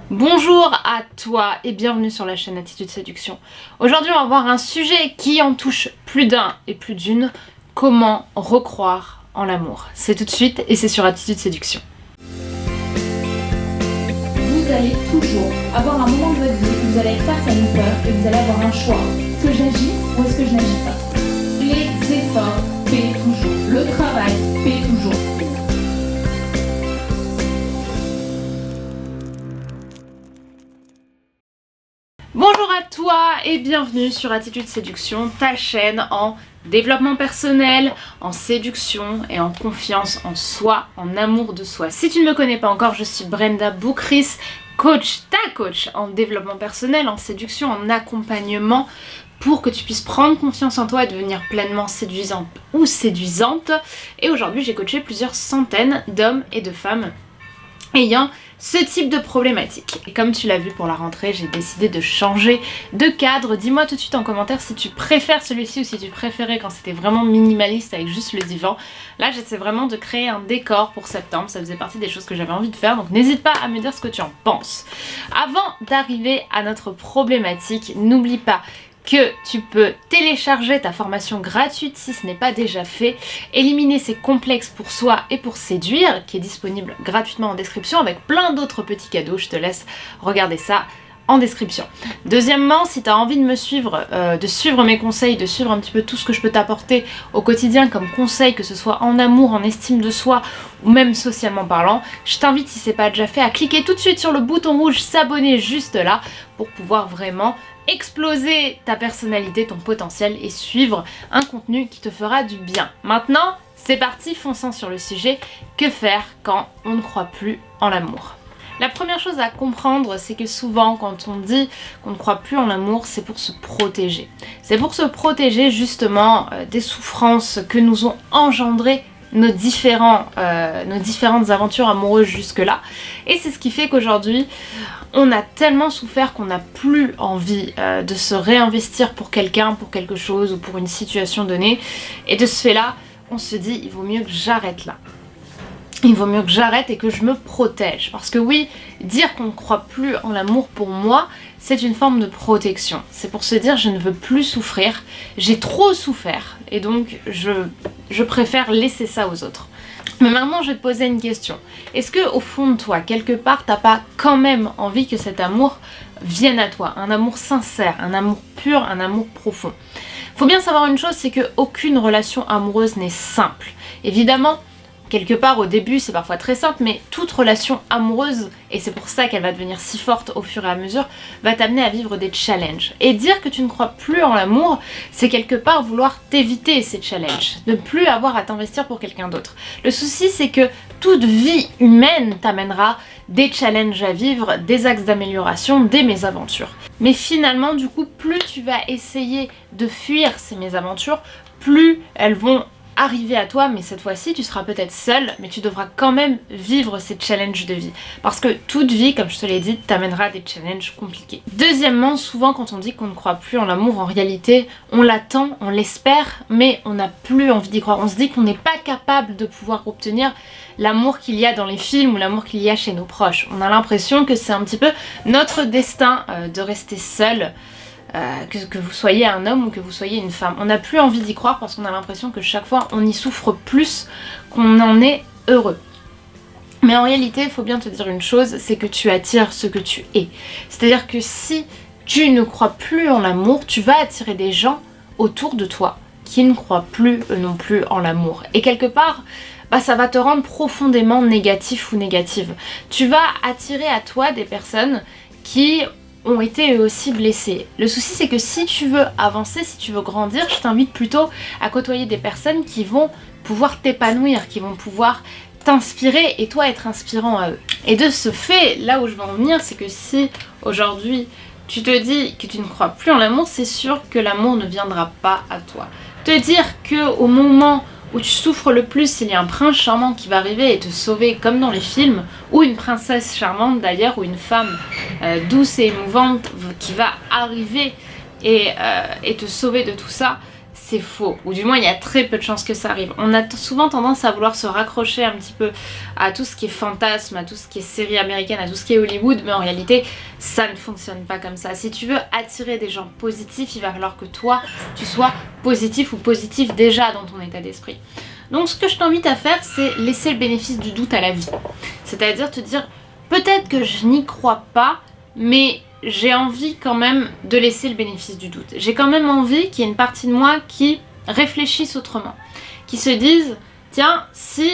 Bonjour à toi et bienvenue sur la chaîne Attitude Séduction. Aujourd'hui on va voir un sujet qui en touche plus d'un et plus d'une, comment recroire en l'amour. C'est tout de suite et c'est sur Attitude Séduction. Vous allez toujours avoir un moment de votre vie où vous allez être face à une peur et vous allez avoir un choix. Est-ce que j'agis ou est-ce que je n'agis pas? Les efforts paient toujours. Le travail paie toujours. Bonjour à toi et bienvenue sur Attitude Séduction, ta chaîne en développement personnel, en séduction et en confiance en soi, en amour de soi. Si tu ne me connais pas encore, je suis Brenda Boukris, coach, ta coach en développement personnel, en séduction, en accompagnement pour que tu puisses prendre confiance en toi et devenir pleinement séduisante ou séduisante. Et aujourd'hui, j'ai coaché plusieurs centaines d'hommes et de femmes ayant ce type de problématique. Et comme tu l'as vu pour la rentrée, j'ai décidé de changer de cadre. Dis-moi tout de suite en commentaire si tu préfères celui-ci ou si tu préférais quand c'était vraiment minimaliste avec juste le divan. Là, j'essaie vraiment de créer un décor pour septembre. Ça faisait partie des choses que j'avais envie de faire, donc n'hésite pas à me dire ce que tu en penses. Avant d'arriver à notre problématique, n'oublie pas que tu peux télécharger ta formation gratuite si ce n'est pas déjà fait, éliminer ses complexes pour soi et pour séduire, qui est disponible gratuitement en description avec plein d'autres petits cadeaux. Je te laisse regarder ça en description. Deuxièmement, si tu as envie de me suivre, de suivre mes conseils, de suivre un petit peu tout ce que je peux t'apporter au quotidien comme conseils, que ce soit en amour, en estime de soi ou même socialement parlant, je t'invite, si c'est pas déjà fait, à cliquer tout de suite sur le bouton rouge s'abonner juste là pour pouvoir vraiment exploser ta personnalité, ton potentiel et suivre un contenu qui te fera du bien. Maintenant, c'est parti, fonçons sur le sujet. Que faire quand on ne croit plus en l'amour? La première chose à comprendre, c'est que souvent quand on dit qu'on ne croit plus en l'amour, c'est pour se protéger. C'est pour se protéger justement des souffrances que nous ont engendrées nos différentes aventures amoureuses jusque-là. Et c'est ce qui fait qu'aujourd'hui, on a tellement souffert qu'on n'a plus envie de se réinvestir pour quelqu'un, pour quelque chose ou pour une situation donnée. Et de ce fait-là, on se dit, il vaut mieux que j'arrête là. Il vaut mieux que j'arrête et que je me protège. Parce que oui, dire qu'on ne croit plus en l'amour pour moi, c'est une forme de protection. C'est pour se dire je ne veux plus souffrir, j'ai trop souffert et donc je préfère laisser ça aux autres. Mais maintenant je vais te poser une question. Est-ce que au fond de toi, quelque part, t'as pas quand même envie que cet amour vienne à toi? Un amour sincère, un amour pur, un amour profond. Faut bien savoir une chose, c'est qu'aucune relation amoureuse n'est simple. Évidemment, quelque part au début c'est parfois très simple, mais toute relation amoureuse, et c'est pour ça qu'elle va devenir si forte au fur et à mesure, va t'amener à vivre des challenges. Et dire que tu ne crois plus en l'amour, c'est quelque part vouloir t'éviter ces challenges, ne plus avoir à t'investir pour quelqu'un d'autre. Le souci c'est que toute vie humaine t'amènera des challenges à vivre, des axes d'amélioration, des mésaventures. Mais finalement du coup, plus tu vas essayer de fuir ces mésaventures, plus elles vont arriver à toi, mais cette fois-ci tu seras peut-être seule, mais tu devras quand même vivre ces challenges de vie. Parce que toute vie, comme je te l'ai dit, t'amènera des challenges compliqués. Deuxièmement, souvent quand on dit qu'on ne croit plus en l'amour, en réalité, on l'attend, on l'espère, mais on n'a plus envie d'y croire. On se dit qu'on n'est pas capable de pouvoir obtenir l'amour qu'il y a dans les films ou l'amour qu'il y a chez nos proches. On a l'impression que c'est un petit peu notre destin de rester seul. Que vous soyez un homme ou que vous soyez une femme. On n'a plus envie d'y croire parce qu'on a l'impression que chaque fois on y souffre plus qu'on en est heureux. Mais en réalité, il faut bien te dire une chose, c'est que tu attires ce que tu es. C'est-à-dire que si tu ne crois plus en l'amour, tu vas attirer des gens autour de toi qui ne croient plus eux non plus en l'amour. Et quelque part, ça va te rendre profondément négatif ou négative. Tu vas attirer à toi des personnes qui ont été eux aussi blessés. Le souci c'est que si tu veux avancer, si tu veux grandir, je t'invite plutôt à côtoyer des personnes qui vont pouvoir t'épanouir, qui vont pouvoir t'inspirer et toi être inspirant à eux. Et de ce fait, là où je veux en venir, c'est que si aujourd'hui tu te dis que tu ne crois plus en l'amour, c'est sûr que l'amour ne viendra pas à toi. Te dire que au moment où tu souffres le plus, il y a un prince charmant qui va arriver et te sauver comme dans les films, ou une princesse charmante d'ailleurs, ou une femme douce et émouvante qui va arriver et te sauver de tout ça, c'est faux, ou du moins il y a très peu de chances que ça arrive. On a souvent tendance à vouloir se raccrocher un petit peu à tout ce qui est fantasme, à tout ce qui est série américaine, à tout ce qui est Hollywood, mais en réalité ça ne fonctionne pas comme ça. Si tu veux attirer des gens positifs, il va falloir que toi tu sois positif ou positif déjà dans ton état d'esprit. Donc ce que je t'invite à faire, c'est laisser le bénéfice du doute à la vie. C'est-à-dire te dire, peut-être que je n'y crois pas, mais j'ai envie quand même de laisser le bénéfice du doute. J'ai quand même envie qu'il y ait une partie de moi qui réfléchisse autrement, qui se dise, tiens, si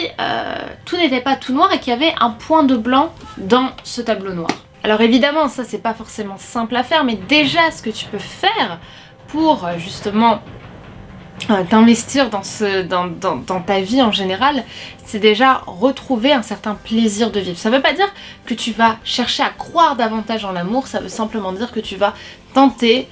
tout n'était pas tout noir et qu'il y avait un point de blanc dans ce tableau noir. Alors évidemment, ça c'est pas forcément simple à faire, mais déjà ce que tu peux faire pour justement t'investir dans ta vie en général, c'est déjà retrouver un certain plaisir de vivre. Ça veut pas dire que tu vas chercher à croire davantage en l'amour, ça veut simplement dire que tu vas tenter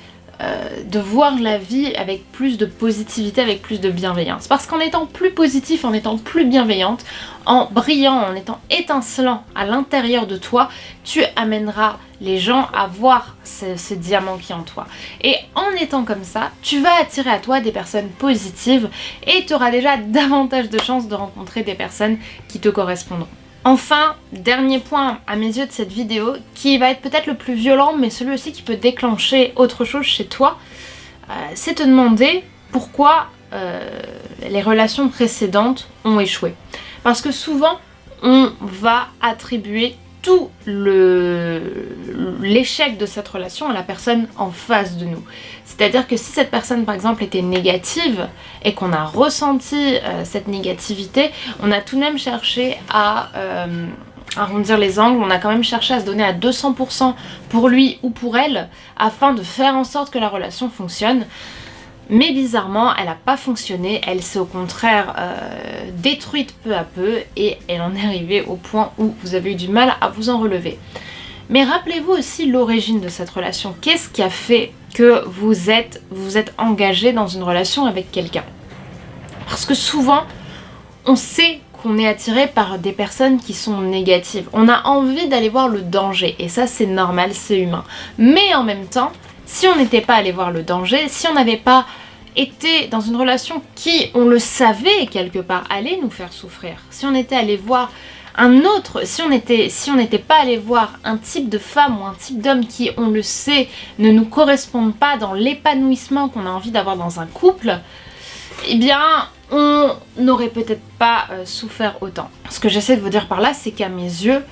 de voir la vie avec plus de positivité, avec plus de bienveillance. Parce qu'en étant plus positif, en étant plus bienveillante, en brillant, en étant étincelant à l'intérieur de toi, tu amèneras les gens à voir ce diamant qui est en toi. Et en étant comme ça, tu vas attirer à toi des personnes positives et tu auras déjà davantage de chances de rencontrer des personnes qui te correspondront. Enfin, dernier point à mes yeux de cette vidéo, qui va être peut-être le plus violent, mais celui aussi qui peut déclencher autre chose chez toi, c'est te demander pourquoi les relations précédentes ont échoué. Parce que souvent, on va attribuer tout l'échec de cette relation à la personne en face de nous. C'est-à-dire que si cette personne par exemple était négative et qu'on a ressenti cette négativité, on a tout de même cherché à arrondir les angles, on a quand même cherché à se donner à 200% pour lui ou pour elle afin de faire en sorte que la relation fonctionne. Mais bizarrement, elle n'a pas fonctionné, elle s'est au contraire détruite peu à peu et elle en est arrivée au point où vous avez eu du mal à vous en relever. Mais rappelez-vous aussi l'origine de cette relation. Qu'est-ce qui a fait que vous êtes engagé dans une relation avec quelqu'un? Parce que souvent, on sait qu'on est attiré par des personnes qui sont négatives. On a envie d'aller voir le danger et ça c'est normal, c'est humain. Mais en même temps, si on n'était pas allé voir le danger, si on n'avait pas été dans une relation qui, on le savait quelque part, allait nous faire souffrir, si on était allé voir un autre, si on n'était pas allé voir un type de femme ou un type d'homme qui, on le sait, ne nous correspondent pas dans l'épanouissement qu'on a envie d'avoir dans un couple, eh bien on n'aurait peut-être pas souffert autant. Ce que j'essaie de vous dire par là, c'est qu'à mes yeux,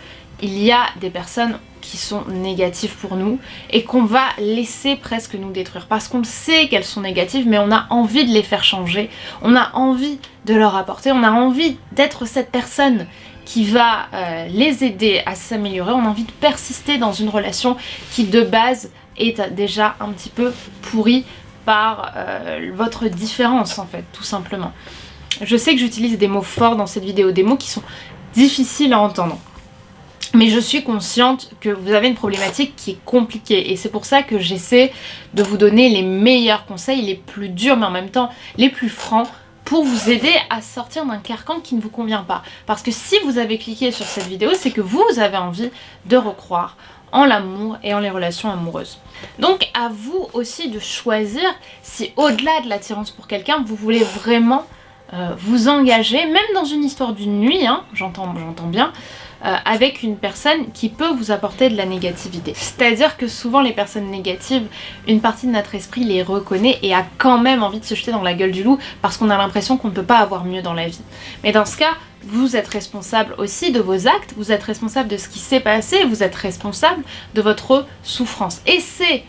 il y a des personnes qui sont négatives pour nous et qu'on va laisser presque nous détruire parce qu'on sait qu'elles sont négatives, mais on a envie de les faire changer, on a envie de leur apporter, on a envie d'être cette personne qui va les aider à s'améliorer, on a envie de persister dans une relation qui de base est déjà un petit peu pourrie par votre différence en fait, tout simplement. Je sais que j'utilise des mots forts dans cette vidéo, des mots qui sont difficiles à entendre. Mais je suis consciente que vous avez une problématique qui est compliquée et c'est pour ça que j'essaie de vous donner les meilleurs conseils, les plus durs mais en même temps les plus francs pour vous aider à sortir d'un carcan qui ne vous convient pas. Parce que si vous avez cliqué sur cette vidéo, c'est que vous avez envie de recroire en l'amour et en les relations amoureuses. Donc à vous aussi de choisir si au-delà de l'attirance pour quelqu'un, vous voulez vraiment vous engager, même dans une histoire d'une nuit, hein, j'entends bien, avec une personne qui peut vous apporter de la négativité. C'est-à-dire que souvent les personnes négatives, une partie de notre esprit les reconnaît et a quand même envie de se jeter dans la gueule du loup parce qu'on a l'impression qu'on ne peut pas avoir mieux dans la vie. Mais dans ce cas, vous êtes responsable aussi de vos actes, vous êtes responsable de ce qui s'est passé, vous êtes responsable de votre souffrance. Et c'est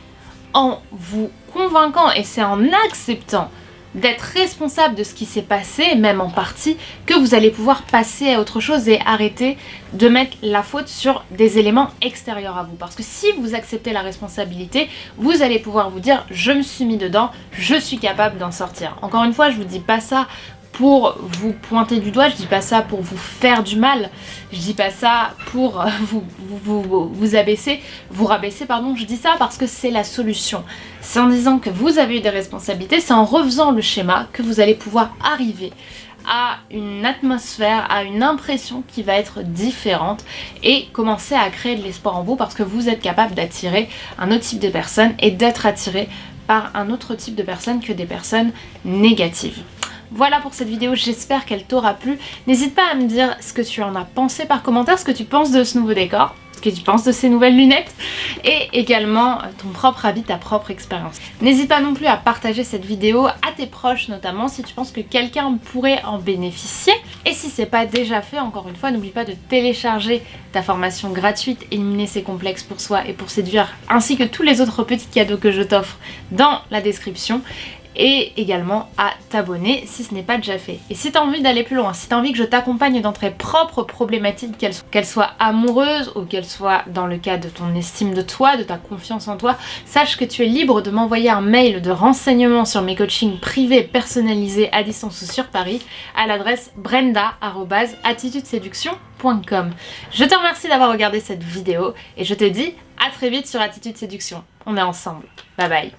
en vous convainquant et c'est en acceptant d'être responsable de ce qui s'est passé, même en partie, que vous allez pouvoir passer à autre chose et arrêter de mettre la faute sur des éléments extérieurs à vous. Parce que si vous acceptez la responsabilité, vous allez pouvoir vous dire « je me suis mis dedans, je suis capable d'en sortir ». Encore une fois, je vous dis pas ça pour vous pointer du doigt, je dis pas ça pour vous faire du mal, je dis pas ça pour vous abaisser, vous rabaisser pardon, je dis ça parce que c'est la solution. C'est en disant que vous avez eu des responsabilités, c'est en refaisant le schéma que vous allez pouvoir arriver à une atmosphère, à une impression qui va être différente et commencer à créer de l'espoir en vous parce que vous êtes capable d'attirer un autre type de personne et d'être attiré par un autre type de personnes que des personnes négatives. Voilà pour cette vidéo, j'espère qu'elle t'aura plu. N'hésite pas à me dire ce que tu en as pensé par commentaire, ce que tu penses de ce nouveau décor, ce que tu penses de ces nouvelles lunettes et également ton propre avis, ta propre expérience. N'hésite pas non plus à partager cette vidéo à tes proches notamment si tu penses que quelqu'un pourrait en bénéficier. Et si c'est pas déjà fait, encore une fois, n'oublie pas de télécharger ta formation gratuite Éliminer ses complexes pour soi et pour séduire, ainsi que tous les autres petits cadeaux que je t'offre dans la description. Et également à t'abonner si ce n'est pas déjà fait. Et si tu as envie d'aller plus loin, si tu as envie que je t'accompagne dans tes propres problématiques, qu'elles soient amoureuses ou qu'elles soient dans le cas de ton estime de toi, de ta confiance en toi, sache que tu es libre de m'envoyer un mail de renseignements sur mes coachings privés personnalisés à distance ou sur Paris à l'adresse brenda@attitudeseduction.com. Je te remercie d'avoir regardé cette vidéo et je te dis à très vite sur Attitude Séduction. On est ensemble. Bye bye.